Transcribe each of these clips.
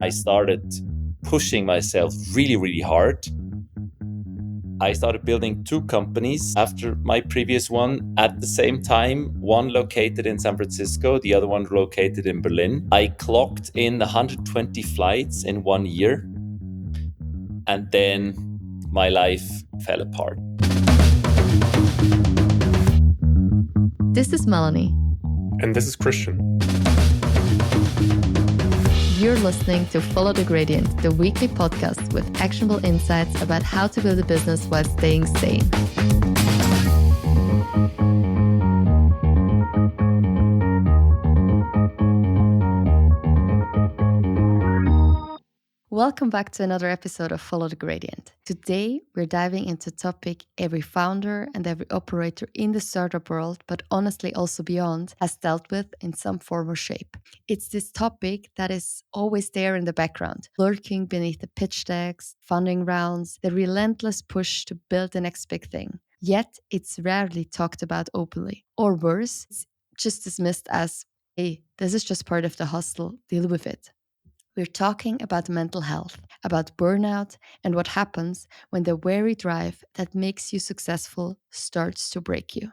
I started pushing myself really, really hard. I started building two companies after my previous one at the same time, one located in San Francisco, the other one located in Berlin. I clocked in 120 flights in 1 year, and then my life fell apart. This is Melanie. And this is Christian. You're listening to Follow the Gradient, the weekly podcast with actionable insights about how to build a business while staying sane. Welcome back to another episode of Follow the Gradient. Today, we're diving into a topic every founder and every operator in the startup world, but honestly also beyond, has dealt with in some form or shape. It's this topic that is always there in the background, lurking beneath the pitch decks, funding rounds, the relentless push to build the next big thing. Yet, it's rarely talked about openly. Or worse, it's just dismissed as, hey, this is just part of the hustle, deal with it. We're talking about mental health, about burnout, and what happens when the very drive that makes you successful starts to break you.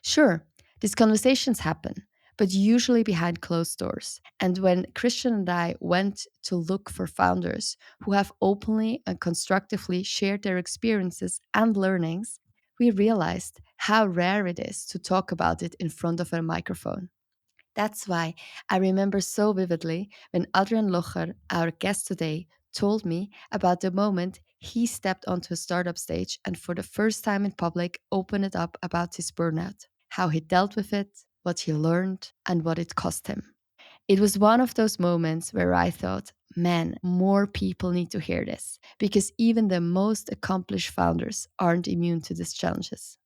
Sure, these conversations happen, but usually behind closed doors. And when Christian and I went to look for founders who have openly and constructively shared their experiences and learnings, we realized how rare it is to talk about it in front of a microphone. That's why I remember so vividly when Adrian Locher, our guest today, told me about the moment he stepped onto a startup stage and for the first time in public opened it up about his burnout, how he dealt with it, what he learned, and what it cost him. It was one of those moments where I thought, man, more people need to hear this because even the most accomplished founders aren't immune to these challenges.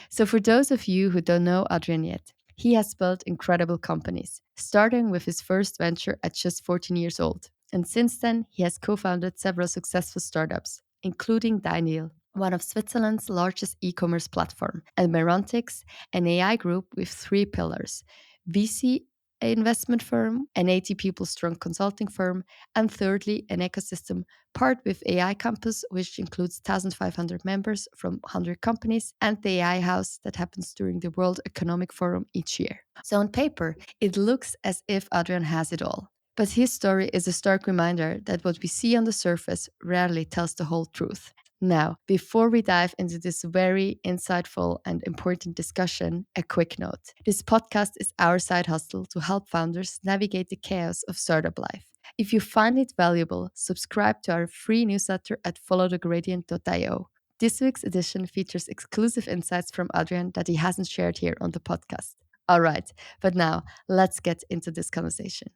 So, for those of you who don't know Adrian yet, he has built incredible companies, starting with his first venture at just 14 years old. And since then, he has co founded several successful startups, including Daniel, one of Switzerland's largest e commerce platform, and Merantix, an AI group with three pillars: VC investment firm, an 80 people strong consulting firm, and thirdly, an ecosystem part with AI Campus, which includes 1,500 members from 100 companies, and the AI House that happens during the World Economic Forum each year. So, on paper, it looks as if Adrian has it all. But his story is a stark reminder that what we see on the surface rarely tells the whole truth. Now, before we dive into this very insightful and important discussion, a quick note. This podcast is our side hustle to help founders navigate the chaos of startup life. If you find it valuable, subscribe to our free newsletter at followthegradient.io. This week's edition features exclusive insights from Adrian that he hasn't shared here on the podcast. All right, but now let's get into this conversation.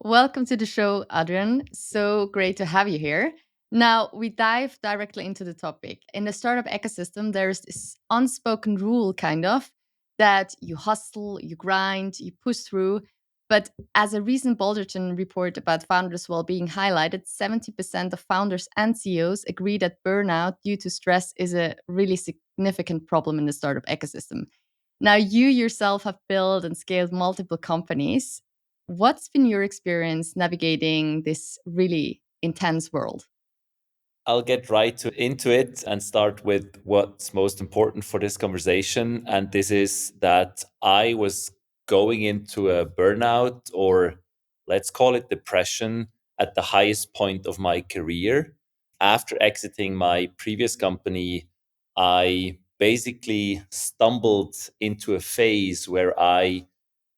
Welcome to the show, Adrian. So great to have you here. Now, we dive directly into the topic. In the startup ecosystem, there's this unspoken rule, kind of, that you hustle, you grind, you push through. But as a recent Balderton report about founders' well-being highlighted, 70% of founders and CEOs agree that burnout due to stress is a really significant problem in the startup ecosystem. Now, you yourself have built and scaled multiple companies. What's been your experience navigating this really intense world? I'll get into it and start with what's most important for this conversation. And this is that I was going into a burnout, or let's call it depression, at the highest point of my career. After exiting my previous company, I basically stumbled into a phase where I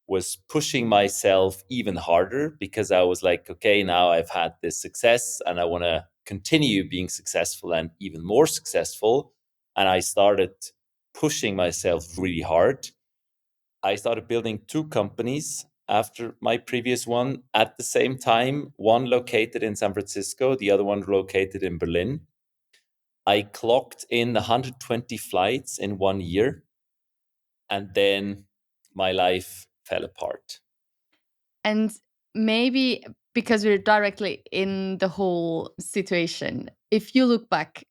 was pushing myself even harder because I was like, okay, now I've had this success and I want to continue being successful and even more successful. And I started pushing myself really hard. I started building two companies after my previous one at the same time, one located in San Francisco, the other one located in Berlin. I clocked in 120 flights in 1 year, and then my life fell apart. And maybe because we're directly in the whole situation, if you look back,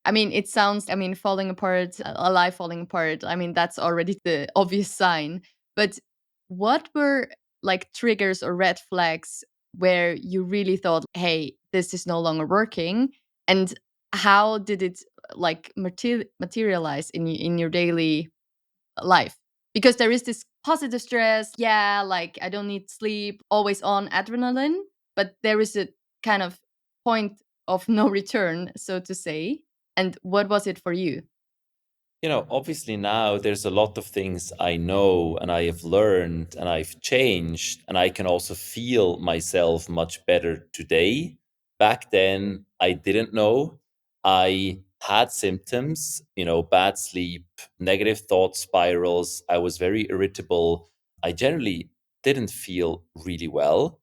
it sounds, falling apart, a life falling apart, that's already the obvious sign. But what were like triggers or red flags where you really thought, hey, this is no longer working? And how did it like materialize in your daily life? Because there is this positive stress, yeah, like I don't need sleep, always on adrenaline, but there is a kind of point of no return, so to say. And what was it for you? Obviously now there's a lot of things I know and I have learned and I've changed, and I can also feel myself much better today. Back then, I didn't know. I had symptoms, bad sleep, negative thought spirals. I was very irritable. I generally didn't feel really well.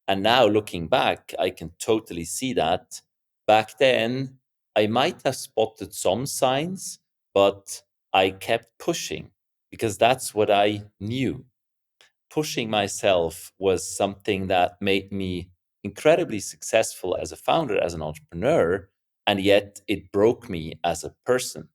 And now looking back, I can totally see that. Back then, I might have spotted some signs, but I kept pushing because that's what I knew. Pushing myself was something that made me incredibly successful as a founder, as an entrepreneur, and yet it broke me as a person.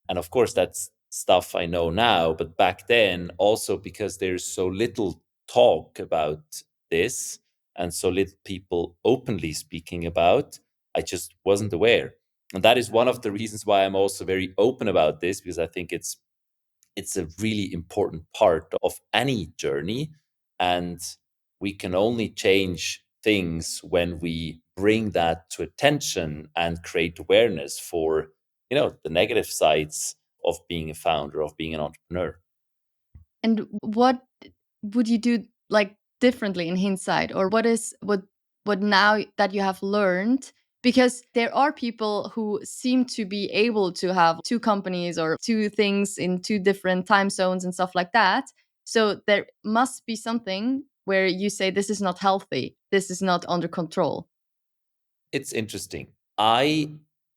And of course, that's stuff I know now, but back then, also because there's so little talk about this and so little people openly speaking about, I just wasn't aware. And that is one of the reasons why I'm also very open about this, because I think it's a really important part of any journey. And we can only change things when we bring that to attention and create awareness for, the negative sides of being a founder, of being an entrepreneur. And what would you do like differently in hindsight, or what now that you have learned? Because there are people who seem to be able to have two companies or two things in two different time zones and stuff like that. So there must be something where you say this is not healthy, this is not under control. It's interesting. I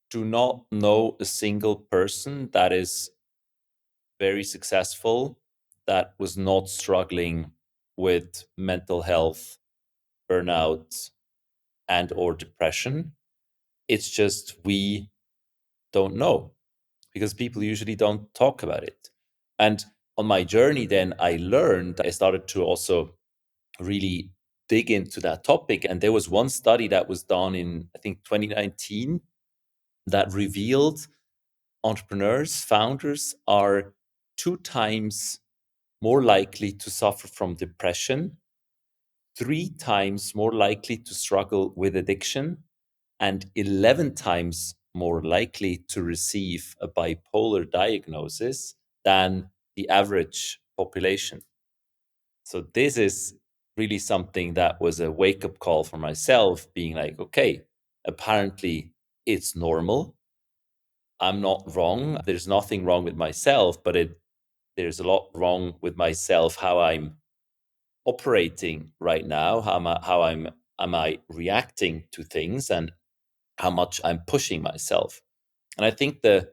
do not know a single person that is very successful that was not struggling with mental health, burnout, and or depression. It's just we don't know because people usually don't talk about it. And on my journey, then I started to also really dig into that topic. And there was one study that was done in, I think, 2019 that revealed entrepreneurs, founders are 2 times more likely to suffer from depression, 3 times more likely to struggle with addiction, and 11 times more likely to receive a bipolar diagnosis than the average population. So, this is really something that was a wake up call for myself, being like, okay, apparently it's normal. I'm not wrong. There's nothing wrong with myself, but there's a lot wrong with myself, how I'm operating right now, am I reacting to things, and how much I'm pushing myself. And I think the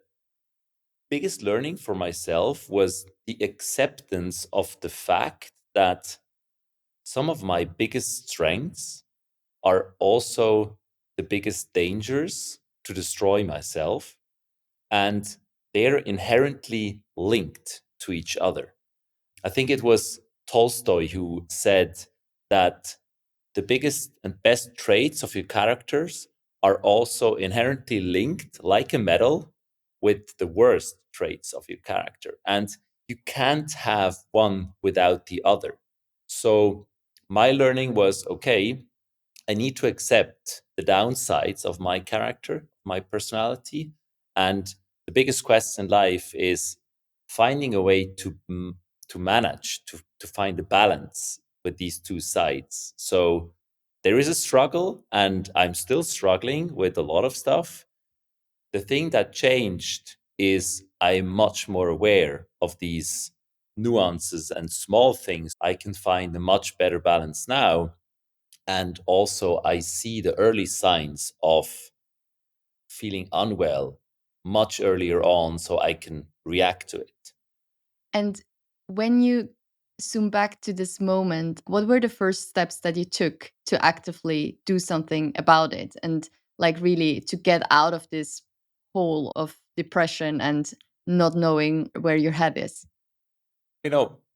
biggest learning for myself was the acceptance of the fact that some of my biggest strengths are also the biggest dangers to destroy myself, and they're inherently linked to each other. I think it was Tolstoy who said that the biggest and best traits of your characters are also inherently linked, like a metal, with the worst traits of your character. And you can't have one without the other. So my learning was, okay, I need to accept the downsides of my character, my personality. And the biggest quest in life is finding a way to manage, to find a balance with these two sides. So there is a struggle, and I'm still struggling with a lot of stuff. The thing that changed is I'm much more aware of these nuances and small things. I can find a much better balance now, and also, I see the early signs of feeling unwell much earlier on, so I can react to it. And when you zoom back to this moment, what were the first steps that you took to actively do something about it and like really to get out of this hole of depression and not knowing where your head is?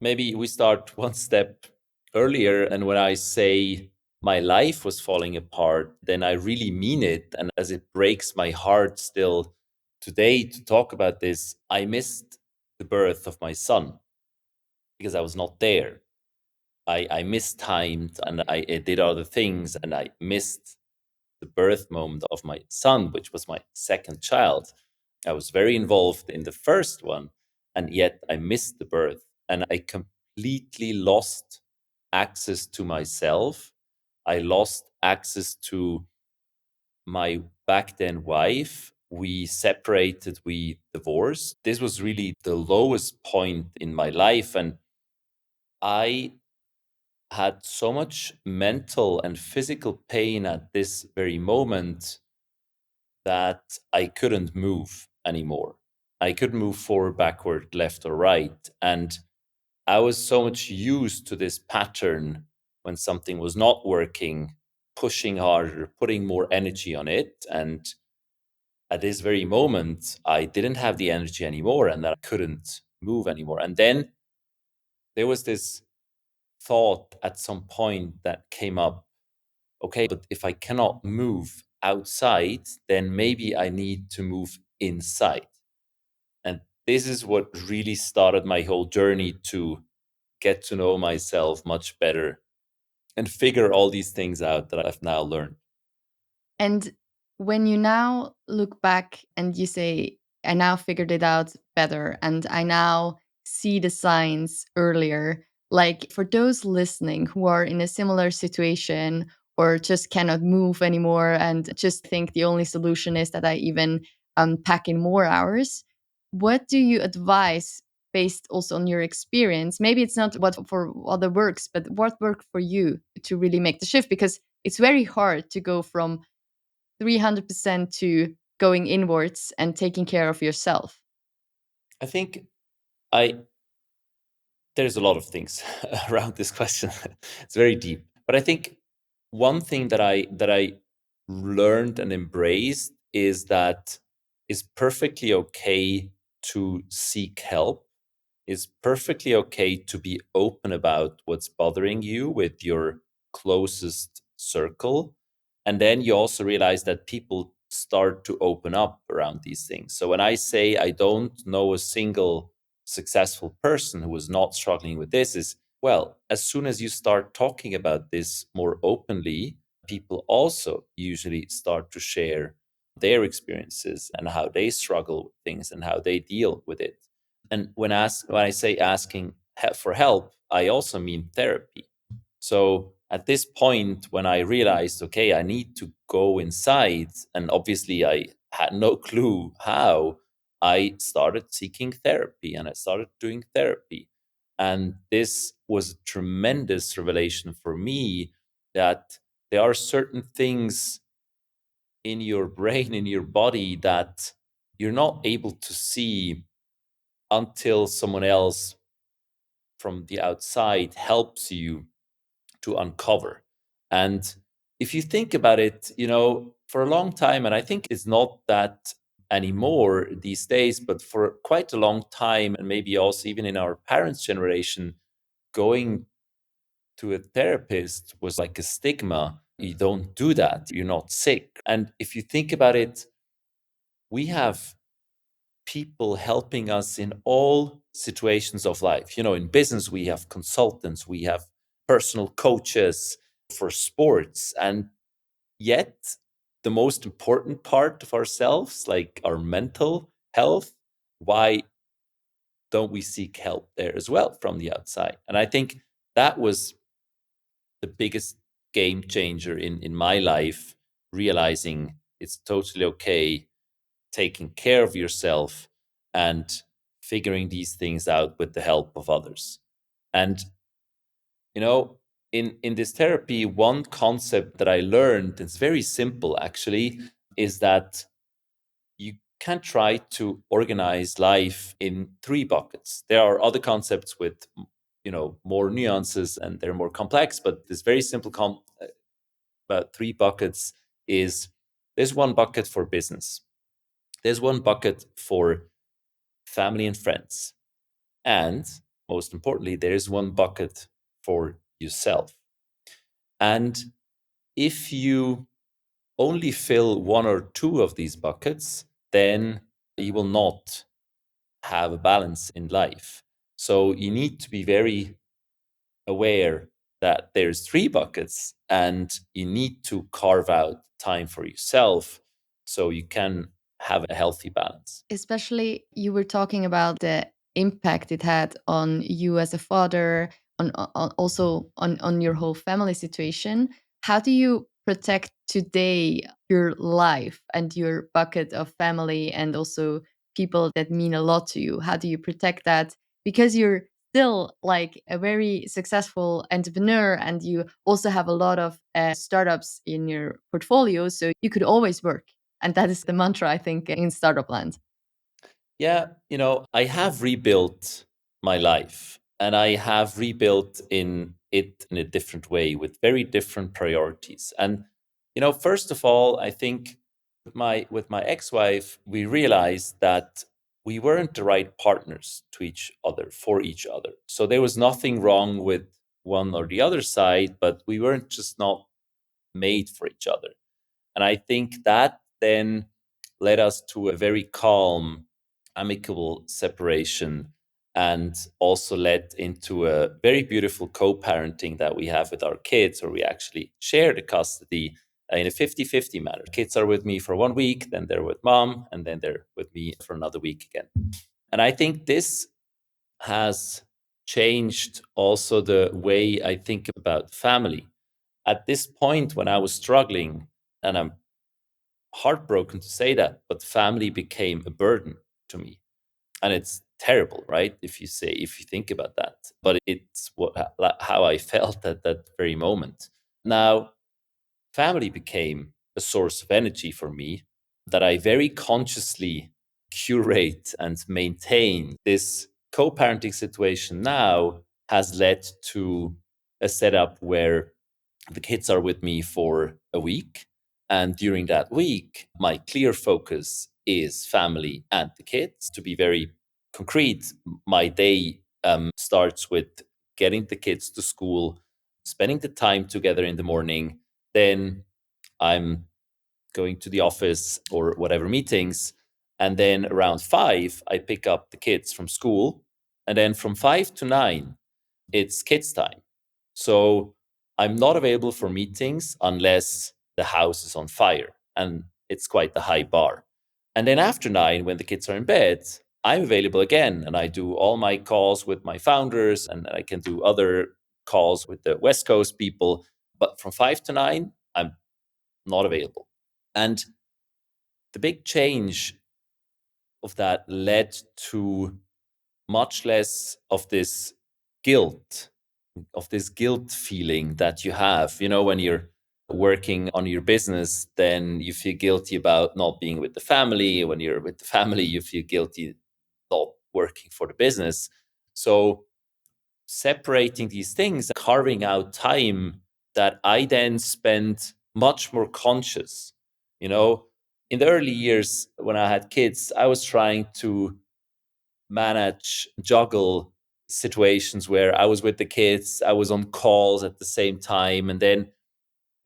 Maybe we start one step earlier. And when I say my life was falling apart, then I really mean it. And as it breaks my heart still today to talk about this, I missed the birth of my son because I was not there. I mistimed and I did other things and I missed the birth moment of my son, which was my second child. I was very involved in the first one, and yet I missed the birth and I completely lost access to myself. I lost access to my back then wife. We separated, we divorced. This was really the lowest point in my life. And I had so much mental and physical pain at this very moment that I couldn't move anymore. I couldn't move forward, backward, left, or right. And I was so much used to this pattern when something was not working, pushing harder, putting more energy on it. And at this very moment, I didn't have the energy anymore and that I couldn't move anymore. And then there was this thought at some point that came up, okay, but if I cannot move outside, then maybe I need to move inside. And this is what really started my whole journey to get to know myself much better and figure all these things out that I've now learned. And when you now look back and you say, I now figured it out better and I now see the signs earlier, like for those listening who are in a similar situation or just cannot move anymore and just think the only solution is that I even pack in more hours, what do you advise based also on your experience? Maybe it's not what for other works, but what worked for you to really make the shift? Because it's very hard to go from 300% to going inwards and taking care of yourself? I think I there's a lot of things around this question. It's very deep. But I think one thing that I learned and embraced is that it's perfectly okay to seek help. It's perfectly okay to be open about what's bothering you with your closest circle. And then you also realize that people start to open up around these things. So when I say I don't know a single successful person who was not struggling with this, is well, as soon as you start talking about this more openly, people also usually start to share their experiences and how they struggle with things and how they deal with it. And when I say asking for help, I also mean therapy. So at this point, when I realized, okay, I need to go inside, and obviously I had no clue how, I started seeking therapy and I started doing therapy. And this was a tremendous revelation for me that there are certain things in your brain, in your body, that you're not able to see until someone else from the outside helps you to uncover. And if you think about it, for a long time, and I think it's not that anymore these days, but for quite a long time, and maybe also even in our parents' generation, going to a therapist was like a stigma. You don't do that, you're not sick. And if you think about it, we have people helping us in all situations of life. In business, we have consultants, we have personal coaches for sports. And yet, the most important part of ourselves, like our mental health, why don't we seek help there as well from the outside? And I think that was the biggest game changer in my life, realizing it's totally okay taking care of yourself and figuring these things out with the help of others. And in this therapy, one concept that I learned, it's very simple actually, is that you can try to organize life in three buckets. There are other concepts with more nuances and they're more complex, but this very simple about three buckets is: there's one bucket for business, there's one bucket for family and friends, and most importantly, there's one bucket for yourself. And if you only fill one or two of these buckets, then you will not have a balance in life. So you need to be very aware that there's three buckets and you need to carve out time for yourself so you can have a healthy balance. Especially, you were talking about the impact it had on you as a father, on also on your whole family situation. How do you protect today your life and your bucket of family and also people that mean a lot to you? How do you protect that? Because you're still like a very successful entrepreneur and you also have a lot of startups in your portfolio, so you could always work. And that is the mantra, I think, in startup land. Yeah, I have rebuilt my life and I have rebuilt in it in a different way with very different priorities. And first of all, I think with my ex-wife, we realized that we weren't the right partners to each other for each other. So there was nothing wrong with one or the other side, but we weren't just not made for each other. And I think that then led us to a very calm, amicable separation and also led into a very beautiful co-parenting that we have with our kids, where we actually share the custody in a 50-50 manner. Kids are with me for 1 week, then they're with mom, and then they're with me for another week again. And I think this has changed also the way I think about family. At this point, when I was struggling, and I'm heartbroken to say that, but family became a burden to me. And it's terrible, right? If you think about that, but it's how I felt at that very moment. Now, family became a source of energy for me that I very consciously curate and maintain. This co-parenting situation now has led to a setup where the kids are with me for a week. And during that week, my clear focus is family and the kids. To be very concrete, my day starts with getting the kids to school, spending the time together in the morning. Then I'm going to the office or whatever meetings. And then around 5, I pick up the kids from school. And then from 5 to 9, it's kids' time. So I'm not available for meetings unless the house is on fire. And it's quite a high bar. And then after 9, when the kids are in bed, I'm available again. And I do all my calls with my founders and I can do other calls with the West Coast people. But from 5 to 9, I'm not available. And the big change of that led to much less guilt, of this guilt feeling that you have. When you're working on your business, then you feel guilty about not being with the family. When you're with the family, you feel guilty not working for the business. So separating these things, carving out time that I then spend much more conscious. In the early years when I had kids, I was trying to juggle situations where I was with the kids, I was on calls at the same time. And then,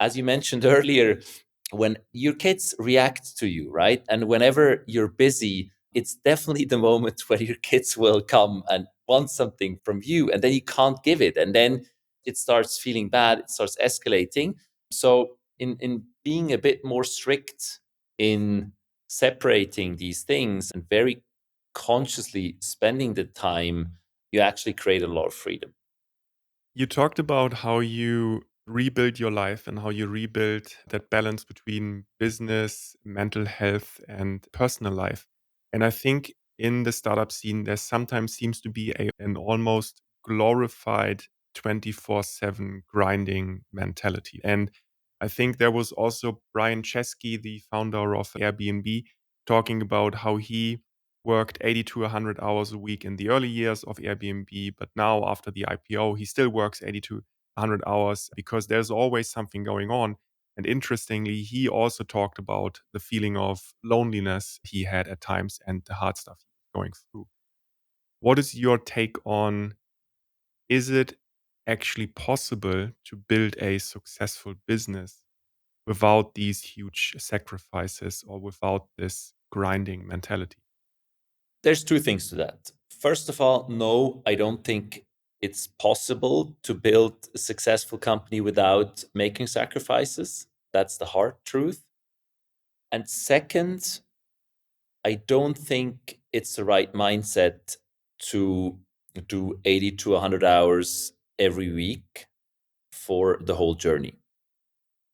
as you mentioned earlier, when your kids react to you, right? And whenever you're busy, it's definitely the moment where your kids will come and want something from you, and then you can't give it. And then it starts feeling bad, it starts escalating. So, in being a bit more strict in separating these things and very consciously spending the time, you actually create a lot of freedom. You talked about how you rebuild your life and how you rebuild that balance between business, mental health, and personal life. And I think in the startup scene, there sometimes seems to be an almost glorified 24/7 grinding mentality. And I think there was also Brian Chesky, the founder of Airbnb, talking about how he worked 80 to 100 hours a week in the early years of Airbnb, but now after the IPO, he still works 80 to 100 hours because there's always something going on. And interestingly, he also talked about the feeling of loneliness he had at times and the hard stuff he was going through. What is your take on, is it actually possible to build a successful business without these huge sacrifices or without this grinding mentality? There's two things to that. First of all, no, I don't think it's possible to build a successful company without making sacrifices. That's the hard truth. And second, I don't think it's the right mindset to do 80 to 100 hours every week for the whole journey.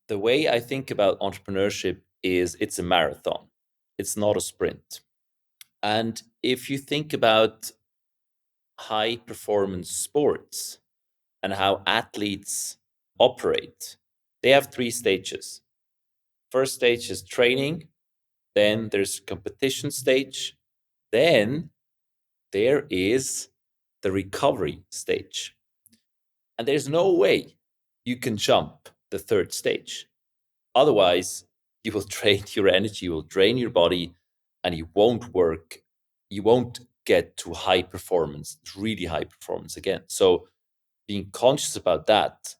The way I think about entrepreneurship is it's a marathon, it's not a sprint. And if you think about high performance sports and how athletes operate, they have three stages. First stage is training, then there's competition stage, then there is the recovery stage. And there's no way you can jump the third stage. Otherwise, you will drain your energy, you will drain your body, and you won't work. You won't get to high performance, really high performance again. So, being conscious about that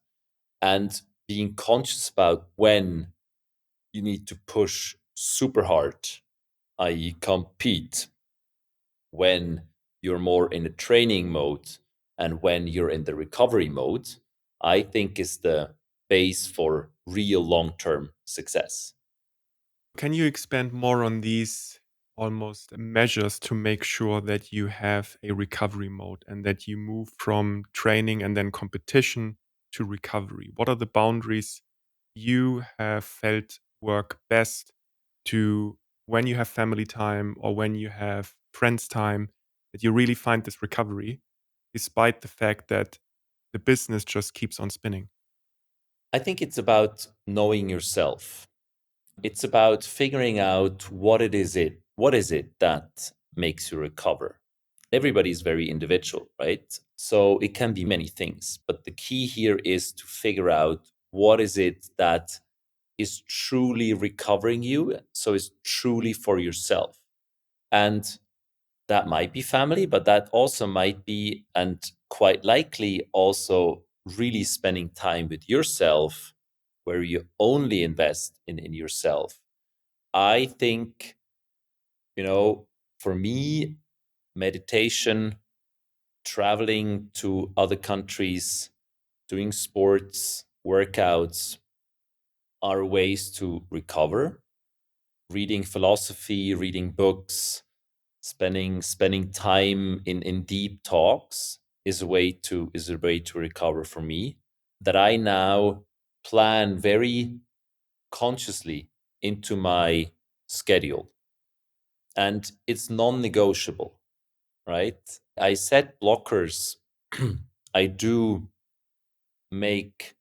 and being conscious about when you need to push super hard, i.e., compete, when you're more in a training mode and when you're in the recovery mode, I think is the base for real long term success. Can you expand more on these almost measures to make sure that you have a recovery mode and that you move from training and then competition to recovery? What are the boundaries you have felt work best to when you have family time or when you have friends time, that you really find this recovery despite the fact that the business just keeps on spinning? I think it's about knowing yourself. It's about figuring out what is it that makes you recover. Everybody is very individual, right? So it can be many things, but the key here is to figure out what is it that is truly recovering you. So it's truly for yourself. And that might be family, but that also might be, and quite likely, also really spending time with yourself where you only invest in yourself. I think, for me, meditation, traveling to other countries, doing sports, workouts are ways to recover. Reading philosophy, reading books, spending time in deep talks is a way to recover for me that I now plan very consciously into my schedule, and it's non-negotiable, right? I set blockers. I do make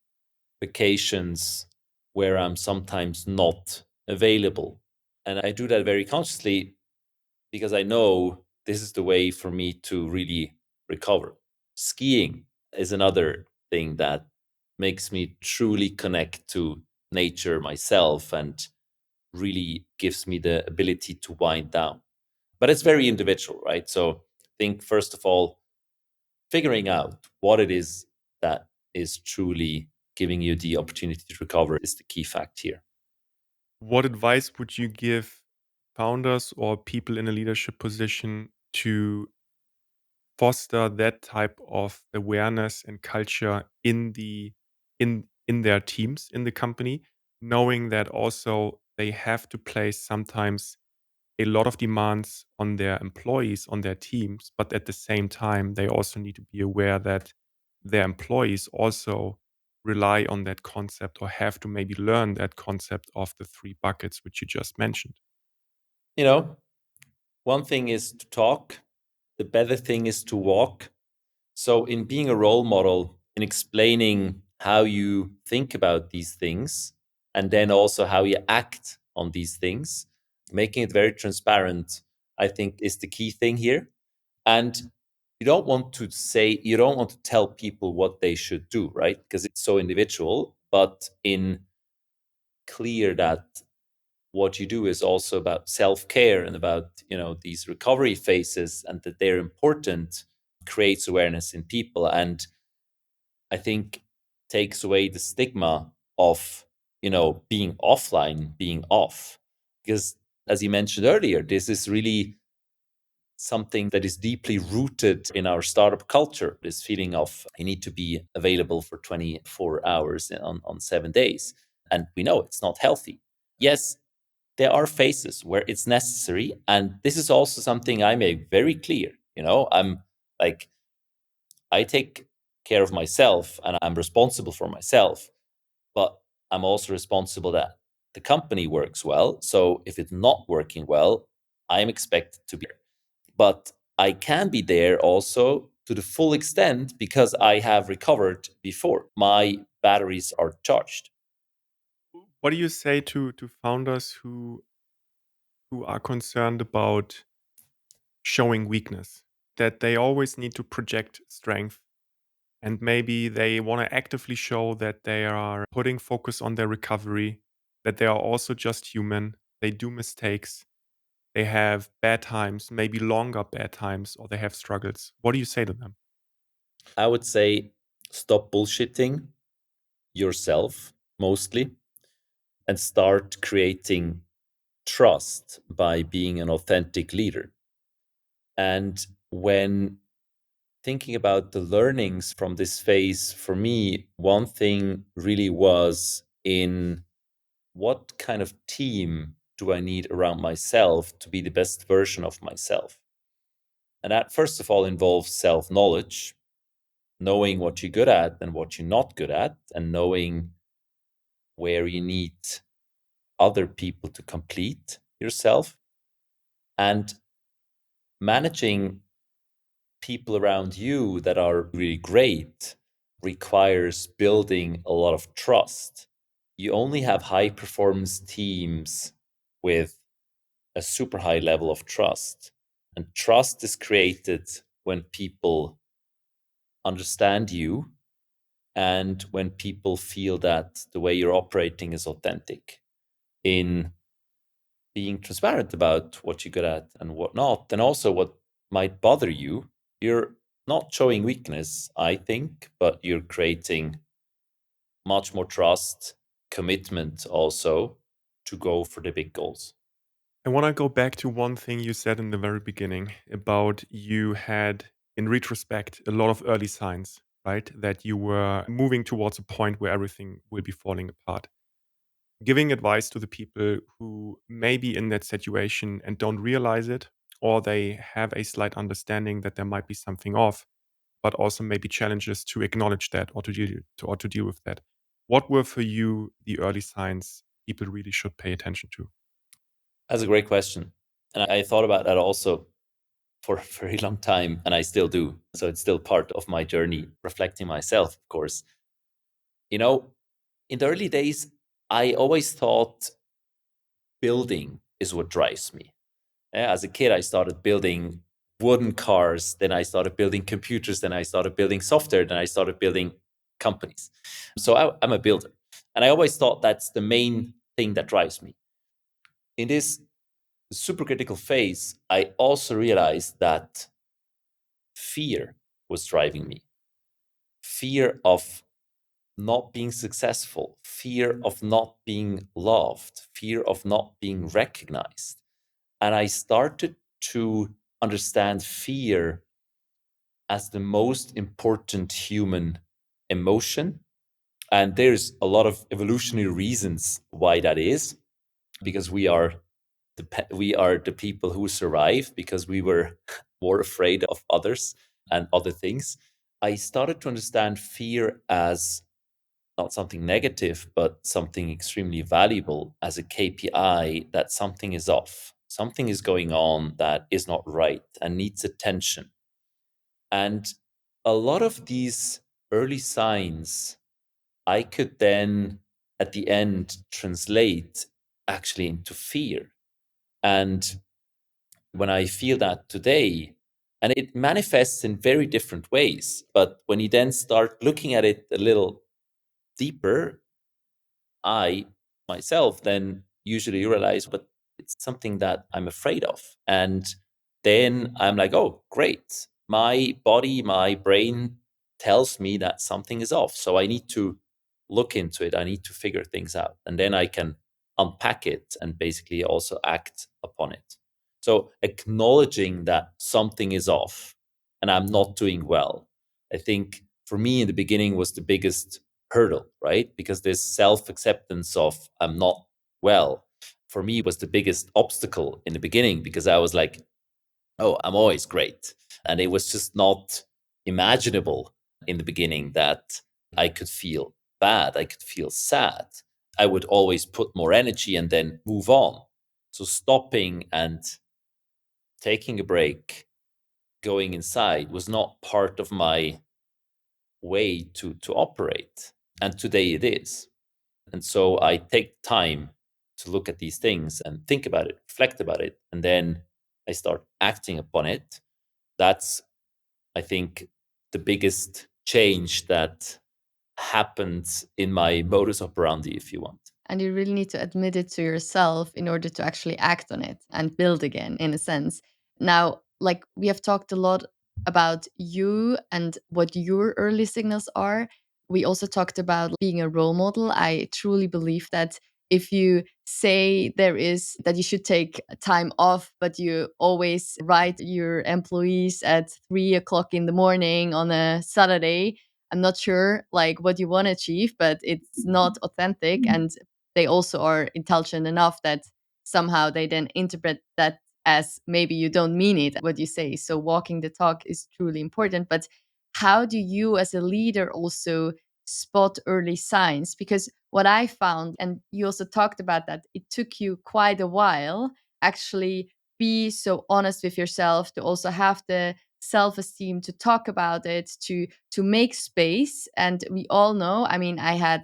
vacations where I'm sometimes not available, and I do that very consciously because I know this is the way for me to really recover. Skiing is another thing that makes me truly connect to nature myself and really gives me the ability to wind down. But it's very individual, right? So I think, first of all, figuring out what it is that is truly giving you the opportunity to recover is the key fact here. What advice would you give founders or people in a leadership position to foster that type of awareness and culture in their teams in the company, knowing that also they have to place sometimes a lot of demands on their employees, on their teams, but at the same time they also need to be aware that their employees also rely on that concept or have to maybe learn that concept of the three buckets which you just mentioned? You know, one thing is to talk, the better thing is to walk. So, in being a role model, in explaining how you think about these things, and then also how you act on these things, making it very transparent, I think is the key thing here. And you don't want to tell people what they should do, right? Because it's so individual, but in clear that what you do is also about self-care and about these recovery phases, and that they're important, creates awareness in people. And I think takes away the stigma of, being offline, being off. Because as you mentioned earlier, this is really something that is deeply rooted in our startup culture, this feeling of you need to be available for 24 hours on 7 days. And we know it's not healthy. Yes, there are phases where it's necessary. And this is also something I make very clear. I'm like, I take care of myself and I'm responsible for myself, but I'm also responsible that the company works well. So if it's not working well, I'm expected to be there. But I can be there also to the full extent because I have recovered before. My batteries are charged. What do you say to founders who are concerned about showing weakness, that they always need to project strength, and maybe they want to actively show that they are putting focus on their recovery, that they are also just human, they do mistakes, they have bad times, maybe longer bad times, or they have struggles? What do you say to them? I would say stop bullshitting yourself mostly and start creating trust by being an authentic leader. And when thinking about the learnings from this phase, for me, one thing really was in what kind of team do I need around myself to be the best version of myself? And that, first of all, involves self knowledge, knowing what you're good at and what you're not good at, and knowing where you need other people to complete yourself, and managing people around you that are really great requires building a lot of trust. You only have high performance teams with a super high level of trust. And trust is created when people understand you and when people feel that the way you're operating is authentic in being transparent about what you're good at and what not, and also what might bother you. You're not showing weakness, I think, but you're creating much more trust, commitment also to go for the big goals. I want to go back to one thing you said in the very beginning about you had, in retrospect, a lot of early signs, right? That you were moving towards a point where everything will be falling apart. Giving advice to the people who may be in that situation and don't realize it, or they have a slight understanding that there might be something off, but also maybe challenges to acknowledge that or to deal with that. What were for you the early signs people really should pay attention to? That's a great question. And I thought about that also for a very long time, and I still do. So it's still part of my journey, reflecting myself, of course. You know, in the early days, I always thought building is what drives me. Yeah, as a kid, I started building wooden cars, then I started building computers, then I started building software, then I started building companies. So I'm a builder. And I always thought that's the main thing that drives me. In this super critical phase, I also realized that fear was driving me. Fear of not being successful, fear of not being loved, fear of not being recognized. And I started to understand fear as the most important human emotion. And there's a lot of evolutionary reasons why that is, because we are the people who survive because we were more afraid of others and other things. I started to understand fear as not something negative, but something extremely valuable, as a KPI that something is off. Something is going on that is not right and needs attention. And a lot of these early signs I could then at the end translate actually into fear. And when I feel that today, and it manifests in very different ways, but when you then start looking at it a little deeper, I myself then usually realize, but it's something that I'm afraid of. And then I'm like, oh, great. My body, my brain tells me that something is off. So I need to look into it. I need to figure things out. And then I can unpack it and basically also act upon it. So acknowledging that something is off and I'm not doing well, I think for me in the beginning was the biggest hurdle, right? Because this self acceptance of I'm not well for me was the biggest obstacle in the beginning because I was like, oh, I'm always great. And it was just not imaginable in the beginning that I could feel bad. I could feel sad. I would always put more energy and then move on. So stopping and taking a break, going inside was not part of my way to operate. And today it is. And so I take time to look at these things and think about it, reflect about it, and then I start acting upon it. That's, I think, the biggest change that happens in my modus operandi, if you want. And you really need to admit it to yourself in order to actually act on it and build again, in a sense. Now, like we have talked a lot about you and what your early signals are. We also talked about being a role model. I truly believe that if you say there is that you should take time off, but you always write your employees at 3 o'clock in the morning on a Saturday, I'm not sure like what you want to achieve, but it's not authentic. And they also are intelligent enough that somehow they then interpret that as maybe you don't mean it, what you say. So walking the talk is truly important. But how do you as a leader also spot early signs? Because what I found, and you also talked about that, it took you quite a while actually be so honest with yourself, to also have the self-esteem to talk about it, to make space. And we all know, I mean, I had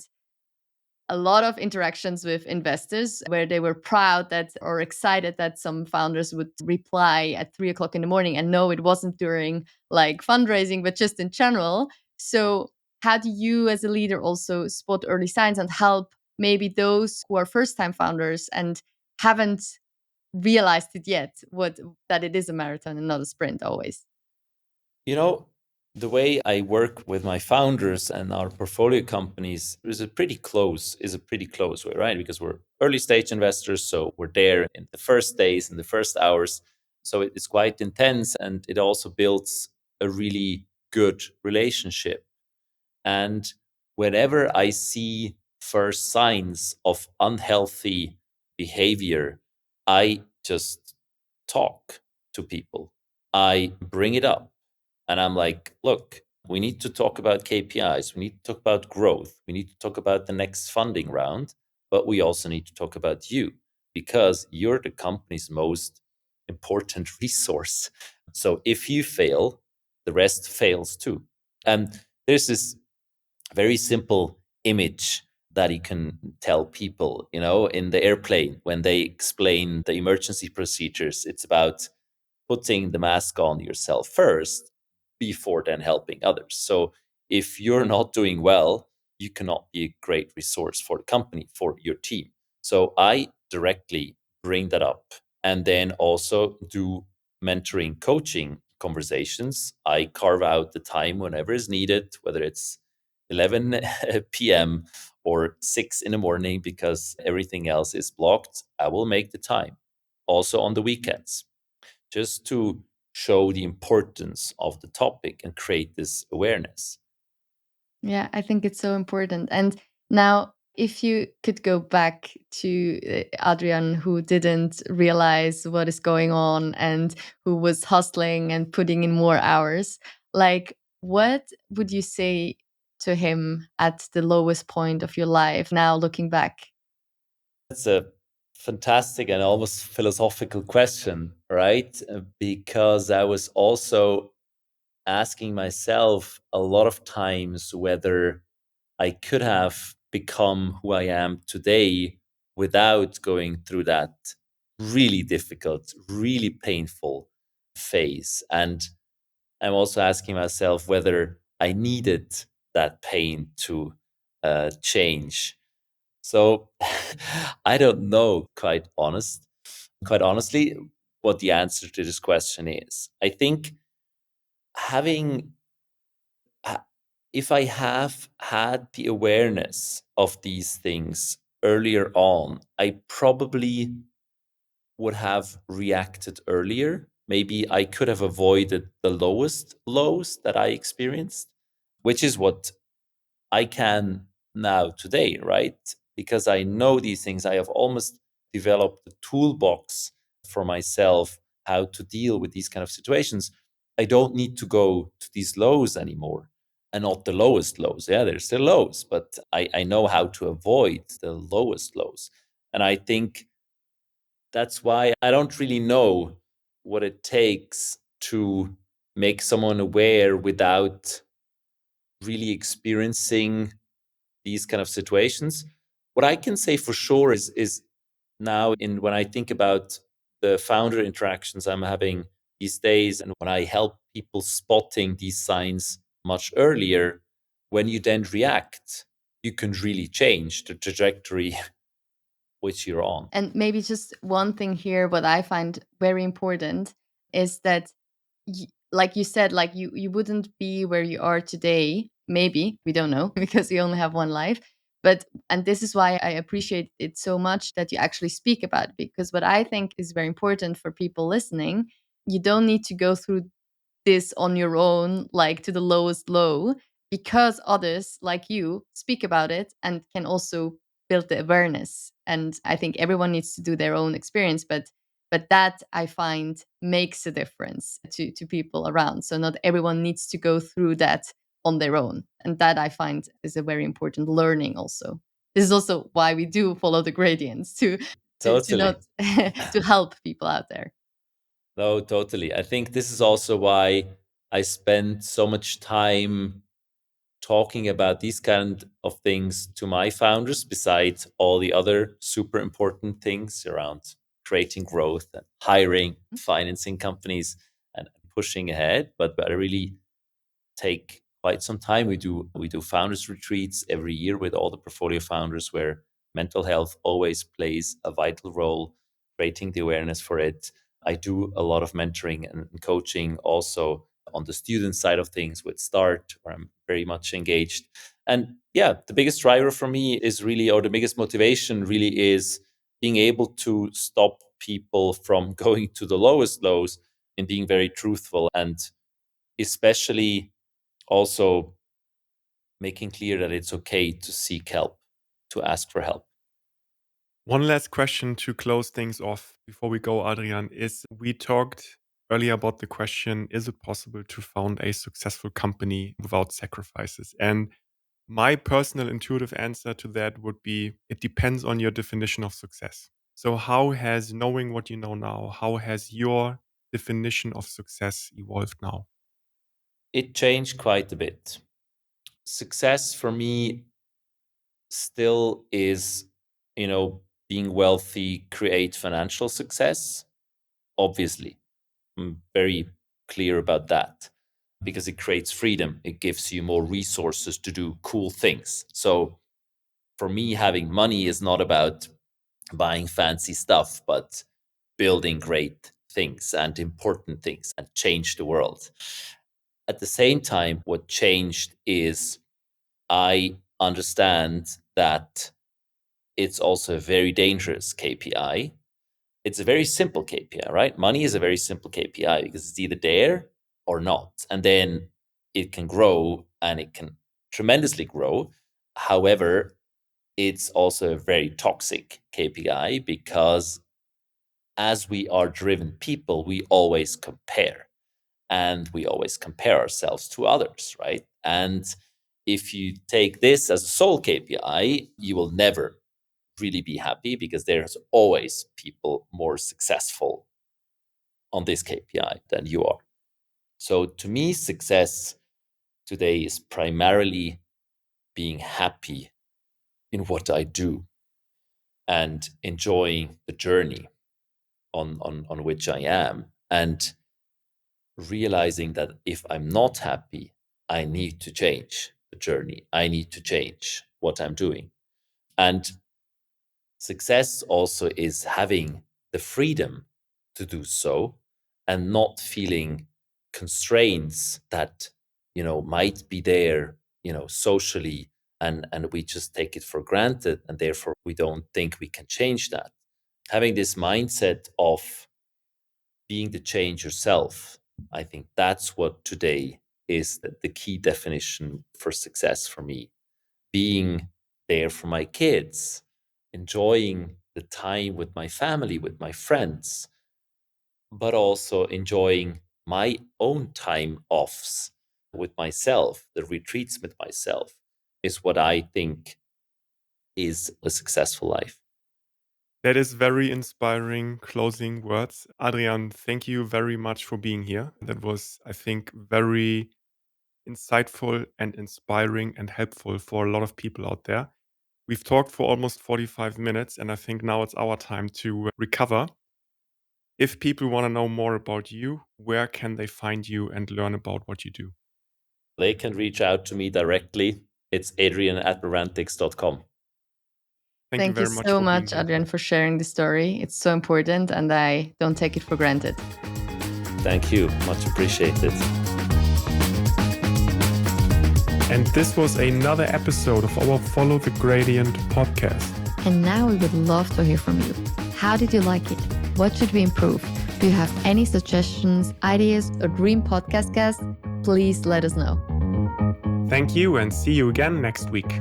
a lot of interactions with investors where they were proud that or excited that some founders would reply at 3 o'clock in the morning. And no, it wasn't during like fundraising, but just in general. So, how do you as a leader also spot early signs and help maybe those who are first time founders and haven't realized it yet, what that it is a marathon and not a sprint always? You know, the way I work with my founders and our portfolio companies is a pretty close way, right? Because we're early stage investors, so we're there in the first days, in the first hours. So it's quite intense and it also builds a really good relationship. And whenever I see first signs of unhealthy behavior, I just talk to people. I bring it up and I'm like, look, we need to talk about KPIs. We need to talk about growth. We need to talk about the next funding round. But we also need to talk about you because you're the company's most important resource. So if you fail, the rest fails too. And there's this very simple image that you can tell people, in the airplane when they explain the emergency procedures. It's about putting the mask on yourself first before then helping others. So if you're not doing well, you cannot be a great resource for the company, for your team. So I directly bring that up and then also do mentoring coaching conversations. I carve out the time whenever is needed, whether it's 11 p.m. or 6 in the morning because everything else is blocked. I will make the time also on the weekends just to show the importance of the topic and create this awareness. Yeah, I think it's so important. And now, if you could go back to Adrian, who didn't realize what is going on and who was hustling and putting in more hours, like, what would you say to him at the lowest point of your life now looking back? That's a fantastic and almost philosophical question, right? Because I was also asking myself a lot of times whether I could have become who I am today without going through that really difficult, really painful phase. And I'm also asking myself whether I needed that pain to change. So I don't know, quite honestly, what the answer to this question is. I think having if I have had the awareness of these things earlier on, I probably would have reacted earlier. Maybe I could have avoided the lowest lows that I experienced, which is what I can now today, right? Because I know these things, I have almost developed a toolbox for myself how to deal with these kind of situations. I don't need to go to these lows anymore, and not the lowest lows. Yeah, there's still lows, but I know how to avoid the lowest lows. And I think that's why I don't really know what it takes to make someone aware without really experiencing these kind of situations. What I can say for sure is now in when I think about the founder interactions I'm having these days, and when I help people spotting these signs much earlier, when you then react, you can really change the trajectory which you're on. And maybe just one thing here, what I find very important is that, like you said, like you wouldn't be where you are today. Maybe we don't know because you only have one life. But and this is why I appreciate it so much that you actually speak about it, because what I think is very important for people listening, you don't need to go through this on your own, like to the lowest low, because others like you speak about it and can also build the awareness. And I think everyone needs to do their own experience, but that I find makes a difference to people around. So not everyone needs to go through that on their own. And that I find is a very important learning also. This is also why we do follow the gradients to Totally. not to help people out there. No, totally. I think this is also why I spend so much time talking about these kind of things to my founders, besides all the other super important things around creating growth and hiring, financing companies, and pushing ahead. But I really take quite some time. We do founders retreats every year with all the portfolio founders, where mental health always plays a vital role, creating the awareness for it. I do a lot of mentoring and coaching also on the student side of things with Start, where I'm very much engaged. And yeah, the biggest driver for me is really, or the biggest motivation really is being able to stop people from going to the lowest lows and being very truthful, and especially also making clear that it's okay to seek help, to ask for help. One last question to close things off before we go, Adrian, is we talked earlier about the question, is it possible to found a successful company without sacrifices? And my personal intuitive answer to that would be it depends on your definition of success. So, how has knowing what you know now, how has your definition of success evolved now? It changed quite a bit. Success for me still is, being wealthy, create financial success. Obviously, I'm very clear about that because it creates freedom. It gives you more resources to do cool things. So for me, having money is not about buying fancy stuff, but building great things and important things and change the world. At the same time, what changed is I understand that it's also a very dangerous KPI. It's a very simple KPI, right? Money is a very simple KPI because it's either there or not. And then it can grow and it can tremendously grow. However, it's also a very toxic KPI because as we are driven people, we always compare, and we always compare ourselves to others, right? And if you take this as a sole KPI, you will never really be happy because there's always people more successful on this KPI than you are. So to me, success today is primarily being happy in what I do and enjoying the journey on which I am, and realizing that if I'm not happy, I need to change the journey. I need to change what I'm doing. And success also is having the freedom to do so and not feeling constraints that, might be there socially, and we just take it for granted, and therefore we don't think we can change that. Having this mindset of being the change yourself, I think that's what today is the key definition for success for me. Being there for my kids, enjoying the time with my family, with my friends, but also enjoying my own time offs with myself, the retreats with myself, is what I think is a successful life. That is very inspiring closing words. Adrian, thank you very much for being here. That was, I think, very insightful and inspiring and helpful for a lot of people out there. We've talked for almost 45 minutes, and I think now it's our time to recover. If people want to know more about you, where can they find you and learn about what you do? They can reach out to me directly. It's adrian@merantix.com. Thank you Thank you very much so for being much, here. Adrian, for sharing the story. It's so important, and I don't take it for granted. Thank you. Much appreciated. And this was another episode of our Follow the Gradient podcast. And now we would love to hear from you. How did you like it? What should we improve? Do you have any suggestions, ideas, or dream podcast guests? Please let us know. Thank you, and see you again next week.